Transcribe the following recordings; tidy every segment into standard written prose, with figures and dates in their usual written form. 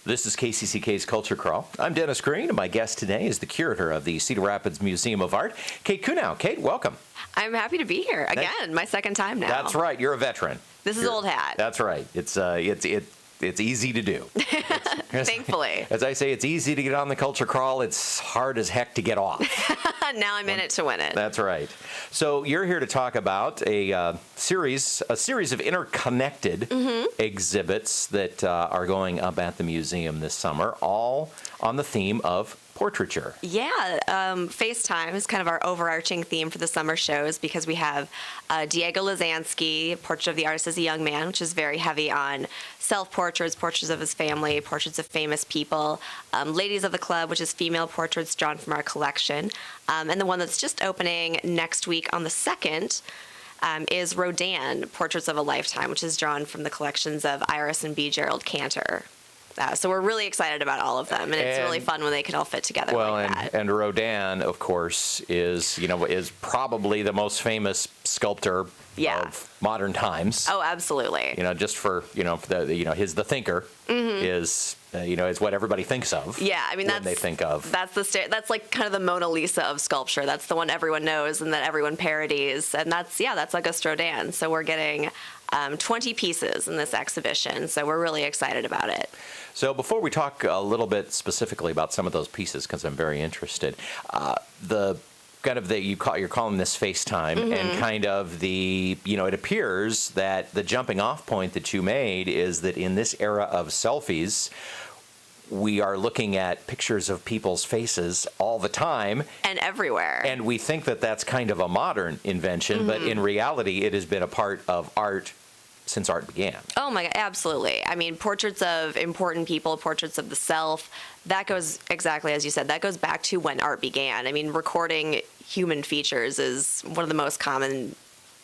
This is KCCK's Culture Crawl. I'm Dennis Green, and my guest today is the curator of the Cedar Rapids Museum of Art, Kate Kunau. Kate, welcome. I'm happy to be here again, my second time now. That's right. You're a veteran. This is old hat. That's right. It's easy to do. Thankfully. As I say, it's easy to get on the Culture Crawl. It's hard as heck to get off. Now I'm in it to win it. That's right. So you're here to talk about a series of interconnected exhibits that are going up at the museum this summer, all on the theme of portraiture. Yeah, FaceTime is kind of our overarching theme for the summer shows because we have Diego Lasansky, Portrait of the Artist as a Young Man, which is very heavy on self-portraits, portraits of his family, portraits of famous people, Ladies of the Club, which is female portraits drawn from our collection, and the one that's just opening next week on the 2nd is Rodin, Portraits of a Lifetime, which is drawn from the collections of Iris and B. Gerald Cantor. So we're really excited about all of them, and it's really fun when they can all fit together like that. And Rodin, of course, is probably the most famous sculptor of modern times. Oh, absolutely. Just for the thinker is what everybody thinks of. Yeah, I mean when they think of. That's like kind of the Mona Lisa of sculpture. That's the one everyone knows and that everyone parodies, and that's Auguste Rodin. So we're getting 20 pieces in this exhibition, so we're really excited about it. So before we talk a little bit specifically about some of those pieces, because I'm very interested, you're calling this FaceTime, and kind of it appears that the jumping off point that you made is that in this era of selfies, we are looking at pictures of people's faces all the time. And everywhere. And we think that that's kind of a modern invention, but in reality, it has been a part of art since art began. Oh my God, absolutely. I mean, portraits of important people, portraits of the self, that goes exactly as you said, that goes back to when art began. I mean, recording human features is one of the most common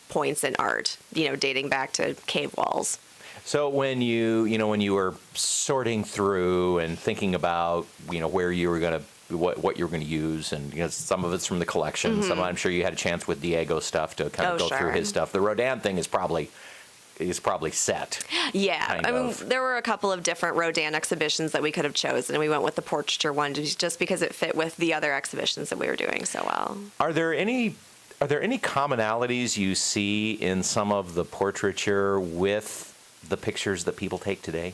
points in art, dating back to cave walls. So when you were sorting through and thinking about, where you were going to what you're going to use, and some of it's from the collection, some I'm sure you had a chance with Diego stuff to kind of go through his stuff. The Rodin thing is probably set. Yeah, I mean, there were a couple of different Rodin exhibitions that we could have chosen, and we went with the portraiture one just because it fit with the other exhibitions that we were doing so well. Are there any commonalities you see in some of the portraiture with the pictures that people take today?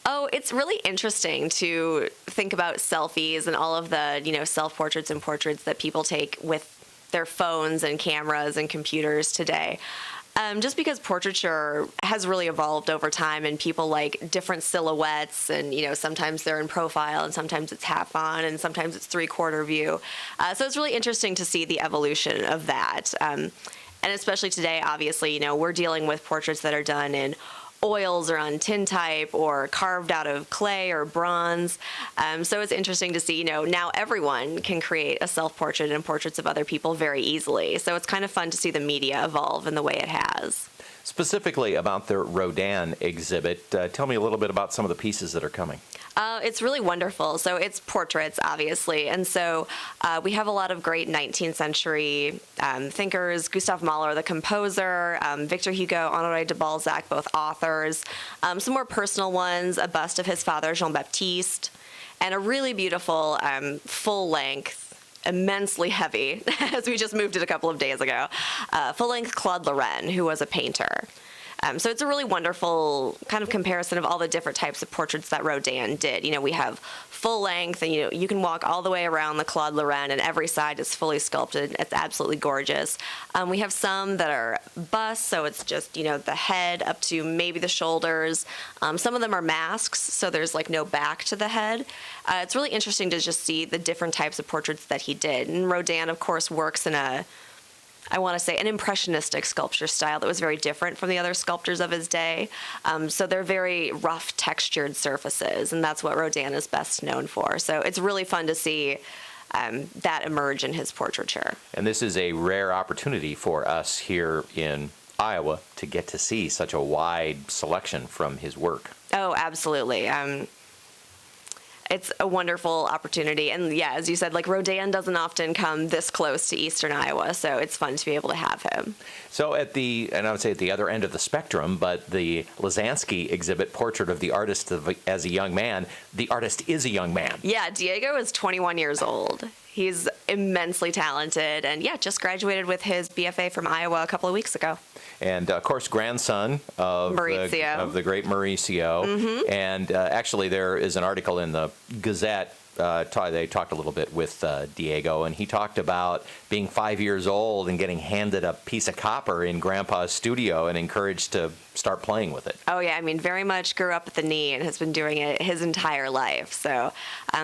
Oh, it's really interesting to think about selfies and all of the, self-portraits and portraits that people take with their phones and cameras and computers today. Just because portraiture has really evolved over time, and people like different silhouettes, and sometimes they're in profile, and sometimes it's half on, and sometimes it's 3/4 view. So it's really interesting to see the evolution of that. And especially today, obviously, we're dealing with portraits that are done in oils or on tintype or carved out of clay or bronze. So it's interesting to see, now everyone can create a self-portrait and portraits of other people very easily. So it's kind of fun to see the media evolve in the way it has. Specifically about the Rodin exhibit, tell me a little bit about some of the pieces that are coming. It's really wonderful. So it's portraits, obviously. And so we have a lot of great 19th century thinkers, Gustav Mahler, the composer, Victor Hugo, Honoré de Balzac, both authors, some more personal ones, a bust of his father, Jean-Baptiste, and a really beautiful full-length, immensely heavy, as we just moved it a couple of days ago, full-length Claude Lorraine, who was a painter. So it's a really wonderful kind of comparison of all the different types of portraits that Rodin did. We have full length, and you can walk all the way around the Claude Lorraine, and every side is fully sculpted. It's absolutely gorgeous. We have some that are busts, so it's just the head up to maybe the shoulders. Some of them are masks, so there's like no back to the head. It's really interesting to just see the different types of portraits that he did. And Rodin, of course, works in an impressionistic sculpture style that was very different from the other sculptors of his day. So they're very rough, textured surfaces, and that's what Rodin is best known for. So it's really fun to see that emerge in his portraiture. And this is a rare opportunity for us here in Iowa to get to see such a wide selection from his work. Oh, absolutely. it's a wonderful opportunity. And yeah, as you said, like Rodin doesn't often come this close to Eastern Iowa, so it's fun to be able to have him. So and I would say at the other end of the spectrum, but the Lasansky exhibit, Portrait of the Artist as a Young Man, the artist is a young man. Yeah, Diego is 21 years old. He's immensely talented, and yeah, just graduated with his BFA from Iowa a couple of weeks ago. And of course, grandson of the great Mauricio. Mm-hmm. And actually, there is an article in the Gazette. They talked a little bit with Diego, and he talked about being 5 years old and getting handed a piece of copper in Grandpa's studio and encouraged to start playing with it. Oh, yeah. I mean, very much grew up at the knee and has been doing it his entire life. So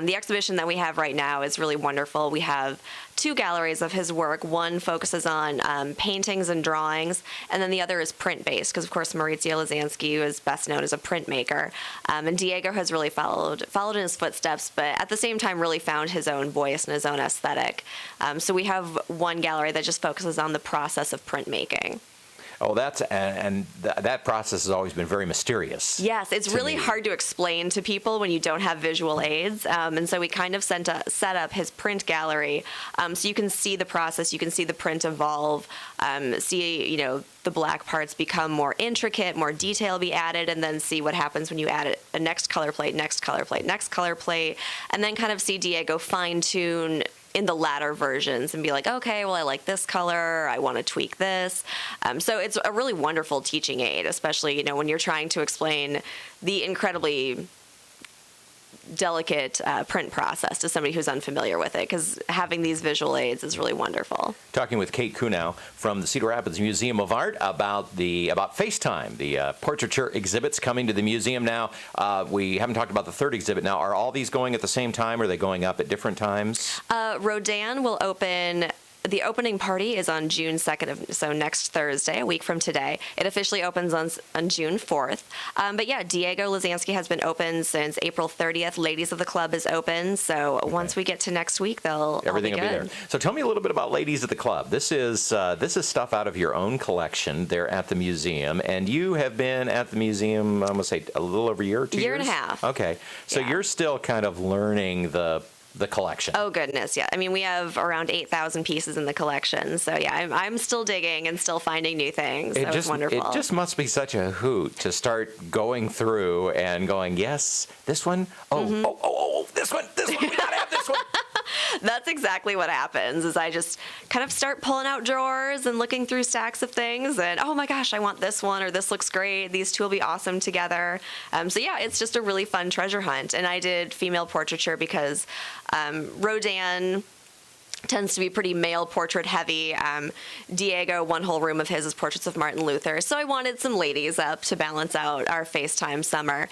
the exhibition that we have right now is really wonderful. We have 2 galleries of his work. One focuses on paintings and drawings, and then the other is print-based, because, of course, Maurizio Lasansky is best known as a printmaker. And Diego has really followed in his footsteps, but at the same time really found his own voice and his own aesthetic. So we have one gallery that just focuses on the process of printmaking. Oh, that process has always been very mysterious. Yes, it's really hard to explain to people when you don't have visual aids. And so we kind of set up his print gallery so you can see the process, you can see the print evolve, see, the black parts become more intricate, more detail be added, and then see what happens when you add a next color plate, next color plate, next color plate, and then kind of see Diego fine-tune in the latter versions and be like, okay, well, I like this color, I want to tweak this. So it's a really wonderful teaching aid, especially, when you're trying to explain the incredibly delicate print process to somebody who's unfamiliar with it, because having these visual aids is really wonderful. Talking with Kate Kunau from the Cedar Rapids Museum of Art about FaceTime, the portraiture exhibits coming to the museum now. We haven't talked about the third exhibit now. Are all these going at the same time, or are they going up at different times? Rodin will open. The opening party is on June 2nd, so next Thursday, a week from today. It officially opens on June 4th. But yeah, Diego Lasansky has been open since April 30th. Ladies of the Club is open, so once we get to next week, everything will be there. So tell me a little bit about Ladies of the Club. This is stuff out of your own collection there at the museum, and you have been at the museum, I'm going to say, a little over a year, 2 years? Year and a half. Okay, so you're still kind of learning the collection. Oh, goodness, yeah. I mean, we have around 8,000 pieces in the collection. So, yeah, I'm still digging and still finding new things. It's wonderful. It just must be such a hoot to start going through and going, yes, this one, this one, we gotta have this one. That's exactly what happens, is I just kind of start pulling out drawers and looking through stacks of things and, oh my gosh, I want this one, or this looks great. These two will be awesome together. So yeah, it's just a really fun treasure hunt. And I did female portraiture because Rodin tends to be pretty male portrait heavy. Diego, one whole room of his is portraits of Martin Luther. So I wanted some ladies up to balance out our FaceTime summer,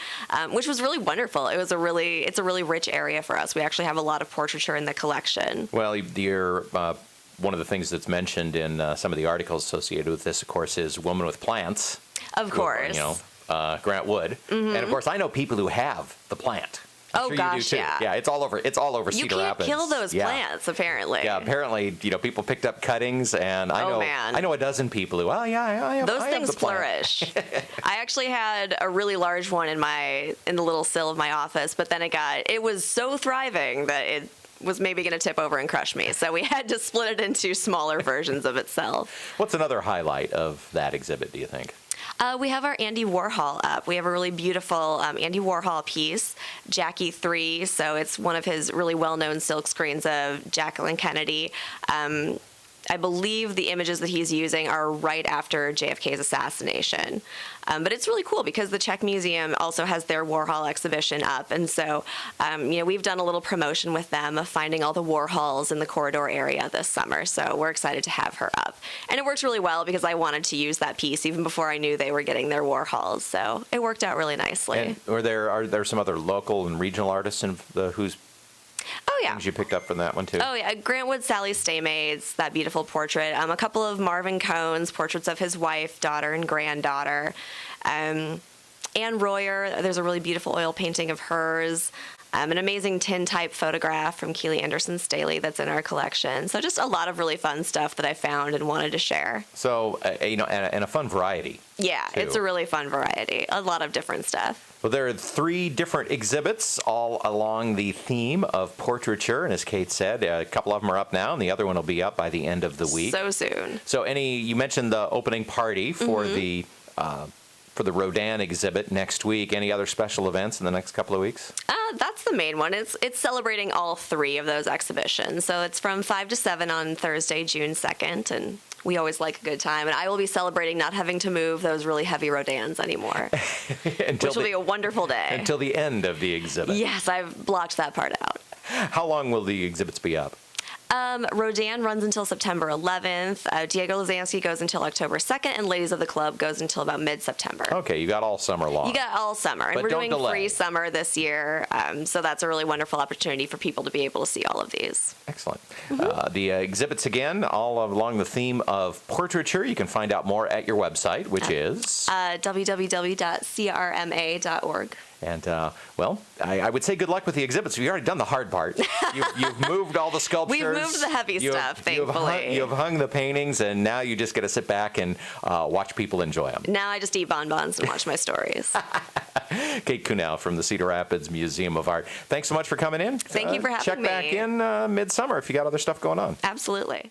which was really wonderful. It's a really rich area for us. We actually have a lot of portraiture in the collection. Well, one of the things that's mentioned in some of the articles associated with this, of course, is Woman with Plants. Of course. Grant Wood. Mm-hmm. And of course, I know people who have the plant. I'm sure gosh, you do too. Yeah. Yeah, it's all over Cedar Rapids. You can't kill those plants, apparently. Yeah, apparently, people picked up cuttings, and I know a dozen people who, I have those I things have the plant. flourish. I actually had a really large one in the little sill of my office, but then it was so thriving that it was maybe going to tip over and crush me. So we had to split it into smaller versions of itself. What's another highlight of that exhibit, do you think? We have our Andy Warhol up. We have a really beautiful Andy Warhol piece, Jackie 3. So it's one of his really well-known silk screens of Jacqueline Kennedy. I believe the images that he's using are right after JFK's assassination. But it's really cool because the Czech Museum also has their Warhol exhibition up. And so, we've done a little promotion with them of finding all the Warhols in the corridor area this summer. So we're excited to have her up. And it worked really well because I wanted to use that piece even before I knew they were getting their Warhols. So it worked out really nicely. And are there some other local and regional artists whose things you picked up from that one too? Oh yeah, Grant Wood, Sally Staymaids, that beautiful portrait. A couple of Marvin Cohn's portraits of his wife, daughter, and granddaughter. Anne Royer, there's a really beautiful oil painting of hers. An amazing tin-type photograph from Keely Anderson Staley that's in our collection. So just a lot of really fun stuff that I found and wanted to share. So, and a fun variety. Yeah, too. It's a really fun variety. A lot of different stuff. Well, there are 3 different exhibits all along the theme of portraiture, and as Kate said, a couple of them are up now, and the other one will be up by the end of the week. So soon. So, you mentioned the opening party for the Rodin exhibit next week. Any other special events in the next couple of weeks? That's the main one. It's celebrating all 3 of those exhibitions. So it's from 5 to 7 on Thursday, June 2nd, and we always like a good time. And I will be celebrating not having to move those really heavy Rodins anymore, which will be a wonderful day. Until the end of the exhibit. Yes, I've blocked that part out. How long will the exhibits be up? Rodin runs until September 11th. Diego Lasansky goes until October 2nd, and Ladies of the Club goes until about mid-September. Okay, you got all summer long. You got all summer. And But we're don't doing delay. free summer this year, so that's a really wonderful opportunity for people to be able to see all of these. Excellent. The exhibits, again, all along the theme of portraiture. You can find out more at your website, which is? www.crma.org. And, well, I would say good luck with the exhibits. You've already done the hard part. You've moved all the sculptures. We've moved the heavy stuff, thankfully. You've hung the paintings, and now you just get to sit back and watch people enjoy them. Now I just eat bonbons and watch my stories. Kate Kunau from the Cedar Rapids Museum of Art. Thanks so much for coming in. Thank you for having me. Check back in midsummer if you got other stuff going on. Absolutely.